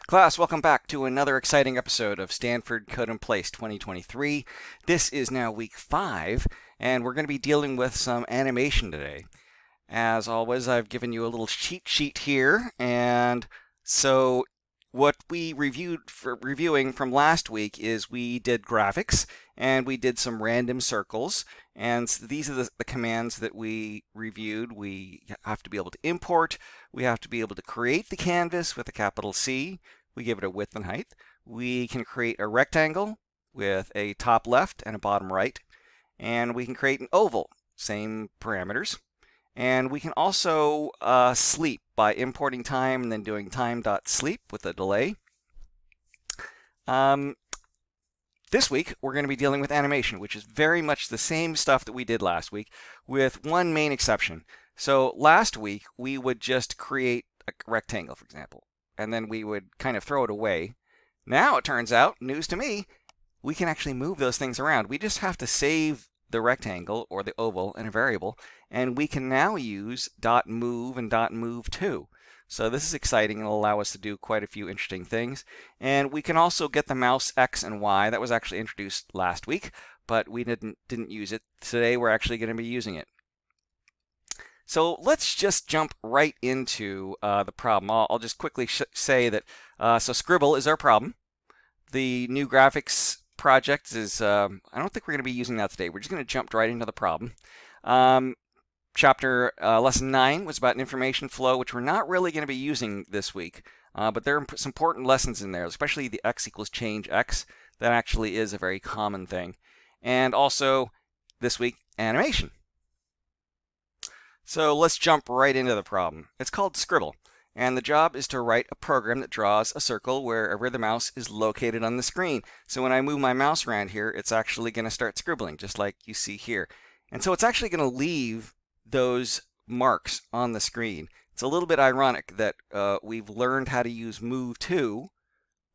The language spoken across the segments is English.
Class, welcome back to another exciting episode of Stanford Code in Place 2023. This is now week 5, and we're going to be dealing with some animation today. As always, I've given you a little cheat sheet here, and so what we reviewing from last week is we did graphics, and we did some random circles, and these are the commands that we reviewed. We have to be able to import, we have to be able to create the canvas with a capital C, we give it a width and height. We can create a rectangle with a top left and a bottom right, and we can create an oval, same parameters. And we can also sleep by importing time and then doing time.sleep with a delay. This week, we're going to be dealing with animation, which is very much the same stuff that we did last week, with one main exception. So last week, we would just create a rectangle, for example, and then we would kind of throw it away. Now it turns out, news to me, we can actually move those things around. We just have to save the rectangle or the oval in a variable, and we can now use .move and .move to. So this is exciting and will allow us to do quite a few interesting things. And we can also get the mouse X and Y. That was actually introduced last week, but we didn't use it. Today we're actually going to be using it. So let's just jump right into the problem. I'll just quickly say that, so Scribble is our problem. The new graphics project is, I don't think we're going to be using that today. We're just going to jump right into the problem. Lesson 9 was about information flow, which we're not really going to be using this week, but there are some important lessons in there, especially the x equals change x. That actually is a very common thing. And also, this week, animation. So let's jump right into the problem. It's called Scribble, and the job is to write a program that draws a circle wherever the mouse is located on the screen. So when I move my mouse around here, it's actually going to start scribbling, just like you see here. And so it's actually going to leave those marks on the screen. It's a little bit ironic that we've learned how to use move to,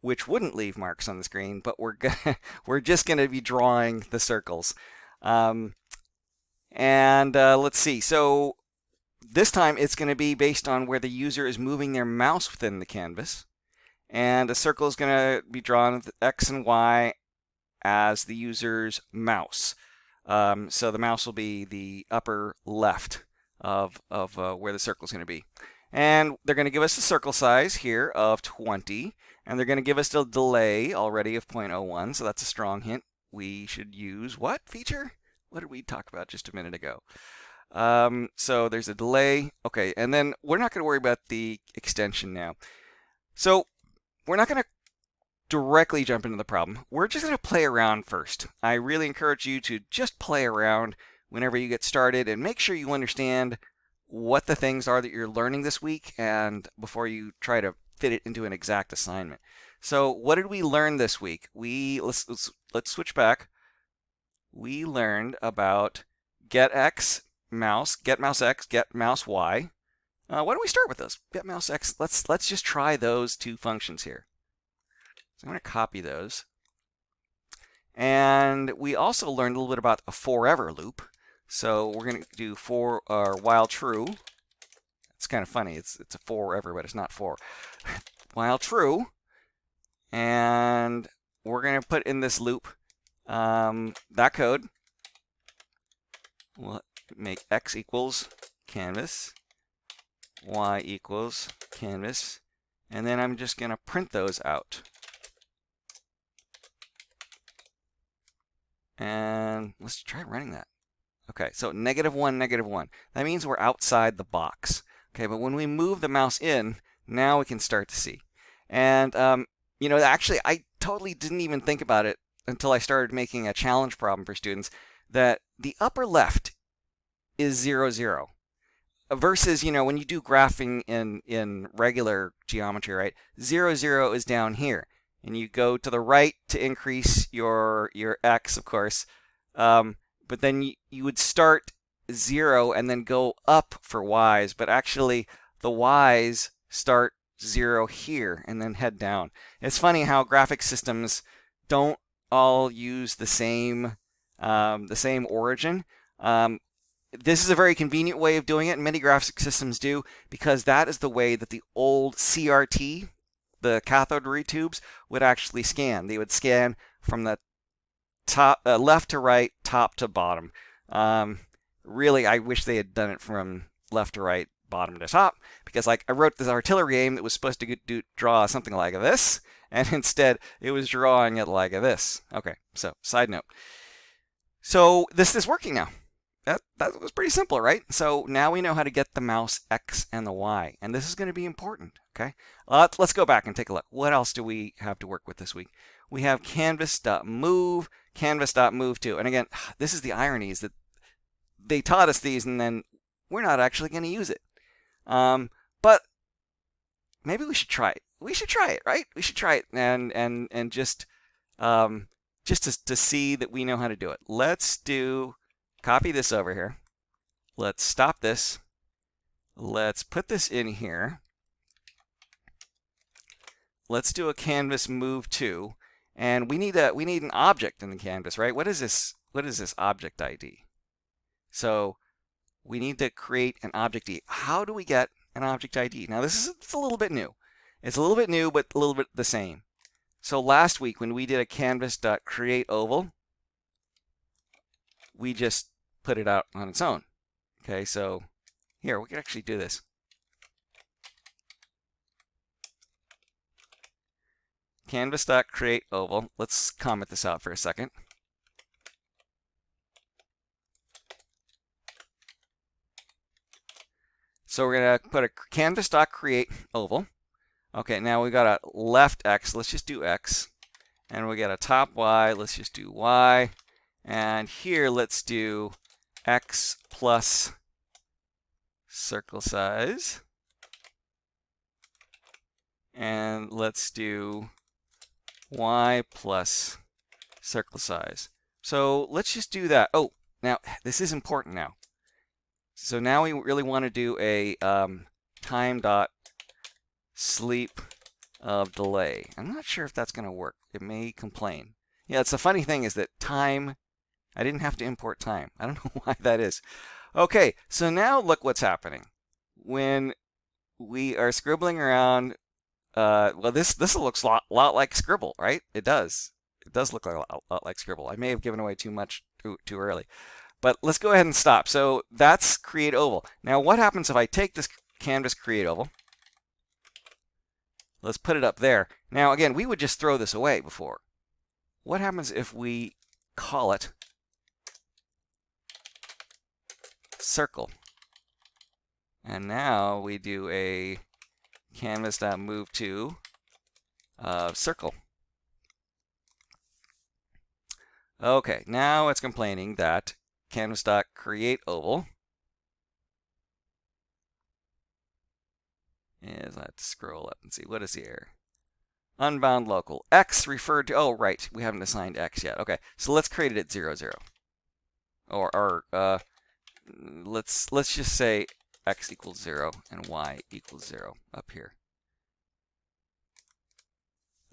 which wouldn't leave marks on the screen, but we're just going to be drawing the circles. Let's see. So this time it's going to be based on where the user is moving their mouse within the canvas, and the circle is going to be drawn with X and Y as the user's mouse. So the mouse will be the upper left of where the circle is going to be. And they're going to give us a circle size here of 20, and they're going to give us a delay already of 0.01, so that's a strong hint. We should use what feature? What did we talk about just a minute ago? So there's a delay. Okay, and then we're not going to worry about the extension now. So we're not going to directly jump into the problem. We're just going to play around first. I really encourage you to just play around whenever you get started and make sure you understand what the things are that you're learning this week and before you try to fit it into an exact assignment. So what did we learn this week? Let's switch back. We learned about get x mouse, get mouse x, get mouse y. Why don't we start with those? Get mouse x. Let's just try those two functions here. So I'm going to copy those. And we also learned a little bit about a forever loop. So we're going to do for while true. It's kind of funny. It's a forever, but it's not for. While true. And we're going to put in this loop that code. We'll make x equals canvas, y equals canvas, and then I'm just going to print those out. And let's try running that. Okay, so -1, -1. That means we're outside the box. Okay, but when we move the mouse in, now we can start to see. And, actually, I totally didn't even think about it until I started making a challenge problem for students, that the upper left is 0, 0. Versus, when you do graphing in regular geometry, right? 0, 0 is down here. And you go to the right to increase your x, of course. But then you would start 0 and then go up for y's. But actually, the y's start 0 here and then head down. It's funny how graphic systems don't all use the same origin. This is a very convenient way of doing it, and many graphic systems do, because that is the way that the old CRT the cathode ray tubes would actually scan. They would scan from the top, left to right, top to bottom. Really, I wish they had done it from left to right, bottom to top, because like I wrote this artillery aim that was supposed to draw something like this, and instead it was drawing it like this. Okay, so side note. So this is working now. That was pretty simple, right? So now we know how to get the mouse X and the Y, and this is going to be important, okay? Let's go back and take a look. What else do we have to work with this week? We have canvas.move, canvas.move to. And again, this is the irony, is that they taught us these and then we're not actually going to use it. But maybe we should try it. We should try it, right? We should try it and just to see that we know how to do it. Let's copy this over here. Let's stop this. Let's put this in here. Let's do a canvas move to, and we need an object in the canvas, right? What is this? What is this object ID? So we need to create an object ID. How do we get an object ID? Now it's a little bit new. It's a little bit new, but a little bit the same. So last week when we did a canvas.createOval, we just put it out on its own. Okay, so here we can actually do this. Canvas.createOval. Let's comment this out for a second. So we're going to put a canvas.createOval. Okay, now we got a left X. Let's just do X. And we got a top Y. Let's just do Y. And here let's do X plus circle size. And let's do Y plus circle size. So let's just do that. Oh, now this is important now. So now we really want to do a time dot sleep of delay. I'm not sure if that's going to work. It may complain. Yeah, it's the funny thing is that time, I didn't have to import time. I don't know why that is. Okay, so now look what's happening. When we are scribbling around, well, this looks a lot like Scribble, right? It does. It does look a lot like Scribble. I may have given away too much too early. But let's go ahead and stop. So that's create oval. Now what happens if I take this canvas create oval? Let's put it up there. Now again, we would just throw this away before. What happens if we call it circle? And now we do a canvas.move to circle. Okay, now it's complaining that canvas.createOval is, I have to scroll up and see, what is the error? Unbound local. X referred to, oh, right, we haven't assigned X yet. Okay, so let's create it at 0, 0. Or let's just say X equals 0 and Y equals 0 up here.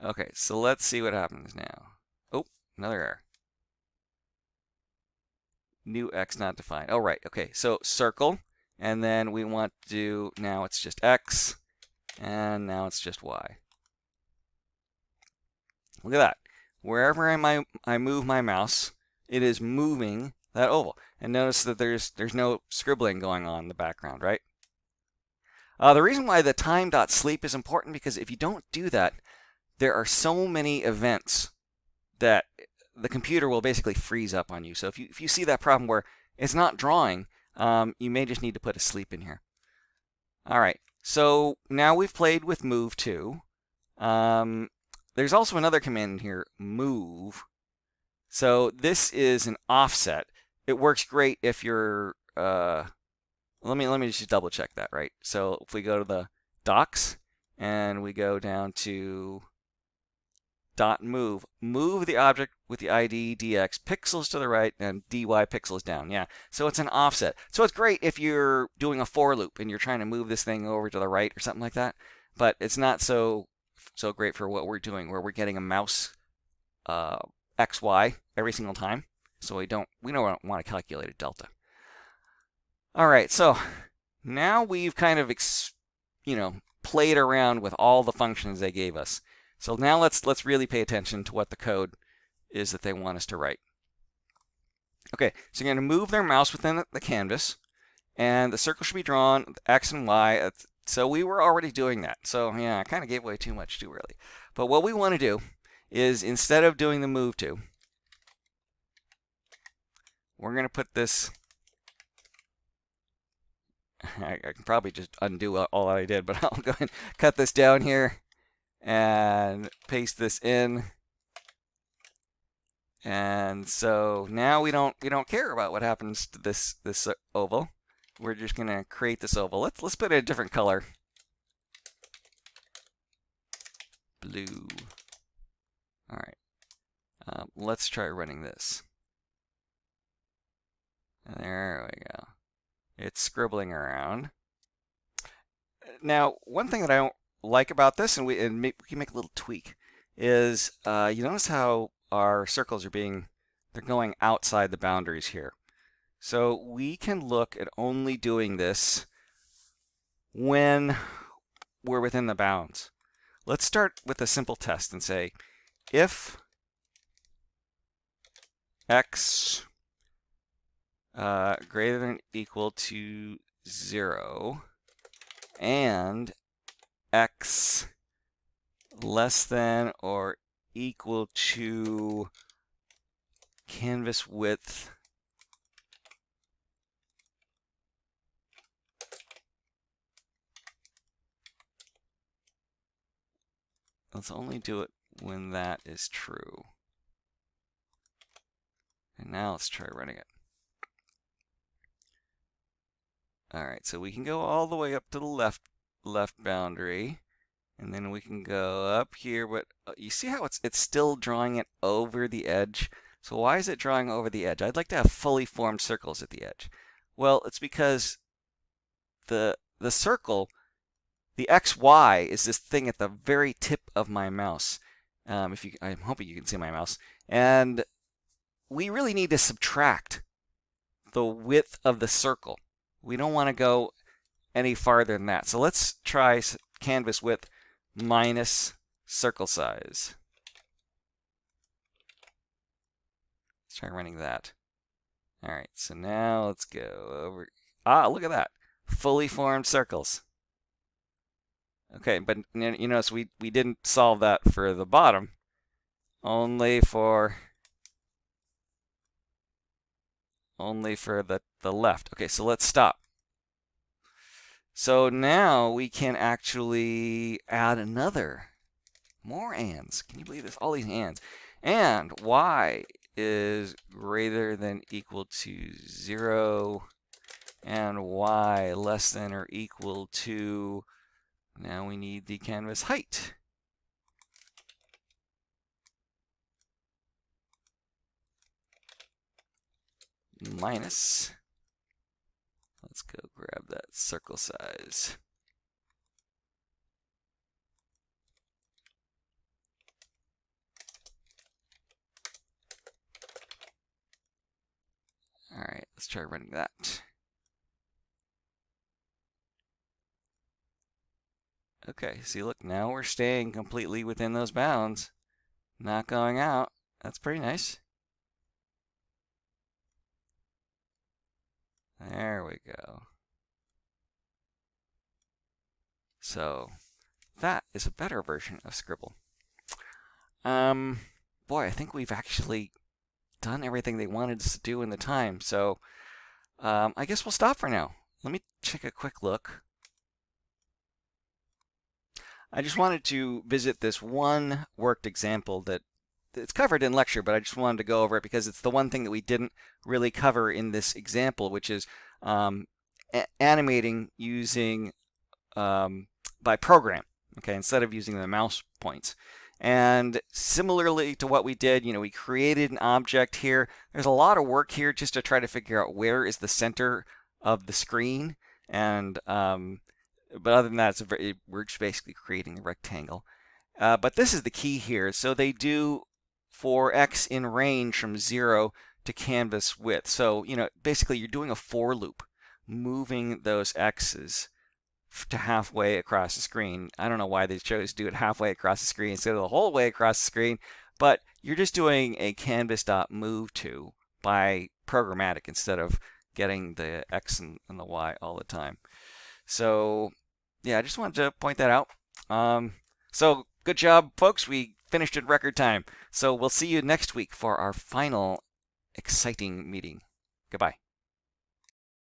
Okay, so let's see what happens now. Oh, another error. New X not defined. Oh, right. Okay, so circle, and then we want to do, now it's just X, and now it's just Y. Look at that. Wherever I move my mouse, it is moving that oval. And notice that there's no scribbling going on in the background, right? The reason why the time.sleep is important, because if you don't do that, there are so many events that the computer will basically freeze up on you. So if you see that problem where it's not drawing, you may just need to put a sleep in here. All right, so now we've played with move to. There's also another command in here, move. So this is an offset. It works great if you're, let me just double check that, right? So if we go to the docs and we go down to .move, move the object with the ID dx pixels to the right and dy pixels down. Yeah, so it's an offset. So it's great if you're doing a for loop and you're trying to move this thing over to the right or something like that. But it's not so great for what we're doing, where we're getting a mouse XY every single time. So we don't want to calculate a delta. All right, so now we've kind of played around with all the functions they gave us. So now let's really pay attention to what the code is that they want us to write. Okay, so you're going to move their mouse within the canvas, and the circle should be drawn with X and Y. So we were already doing that. So yeah, I kind of gave away too much too early. But what we want to do is, instead of doing the move to, we're going to put this, I can probably just undo all that I did, but I'll go ahead and cut this down here and paste this in. And so now we don't care about what happens to this oval. We're just going to create this oval. Let's put it a different color. Blue. All right. Let's try running this. There we go. It's scribbling around. Now, one thing that I don't like about this, and we can make a little tweak, is you notice how our circles are they're going outside the boundaries here. So we can look at only doing this when we're within the bounds. Let's start with a simple test and say, if x greater than or equal to 0 and x less than or equal to canvas width let's only do it when that is true. And now let's try running it. All right, so we can go all the way up to the left boundary, and then we can go up here, but you see how it's still drawing it over the edge? So why is it drawing over the edge? I'd like to have fully formed circles at the edge. Well, it's because the circle, the XY, is this thing at the very tip of my mouse. I'm hoping you can see my mouse. And we really need to subtract the width of the circle. We don't want to go any farther than that. So let's try canvas width minus circle size. Let's try running that. All right, so now let's go over. Look at that. Fully formed circles. Okay, but you notice we didn't solve that for the bottom, only for the left. Okay, so let's stop. So now we can actually add more ands. Can you believe this? All these ands. And y is greater than or equal to 0, and y less than or equal to, now we need the canvas height. Minus, let's go grab that circle size. All right, let's try running that. Okay, see, look, now we're staying completely within those bounds, not going out. That's pretty nice. There we go. So that is a better version of Scribble. Boy, I think we've actually done everything they wanted us to do in the time. So I guess we'll stop for now. Let me check a quick look. I just wanted to visit this one worked example that it's covered in lecture, but I just wanted to go over it because it's the one thing that we didn't really cover in this example, which is animating using by program, okay, instead of using the mouse points. And similarly to what we did, we created an object here. There's a lot of work here just to try to figure out where is the center of the screen. And but other than that, we're just basically creating a rectangle. But this is the key here. So they do for x in range from 0 to canvas width. So basically you're doing a for loop, moving those x's to halfway across the screen. I don't know why they chose to do it halfway across the screen instead of the whole way across the screen, but you're just doing a canvas.move to by programmatic instead of getting the X and the Y all the time. So yeah, I just wanted to point that out. So good job, folks. We finished in record time. So we'll see you next week for our final exciting meeting. Goodbye.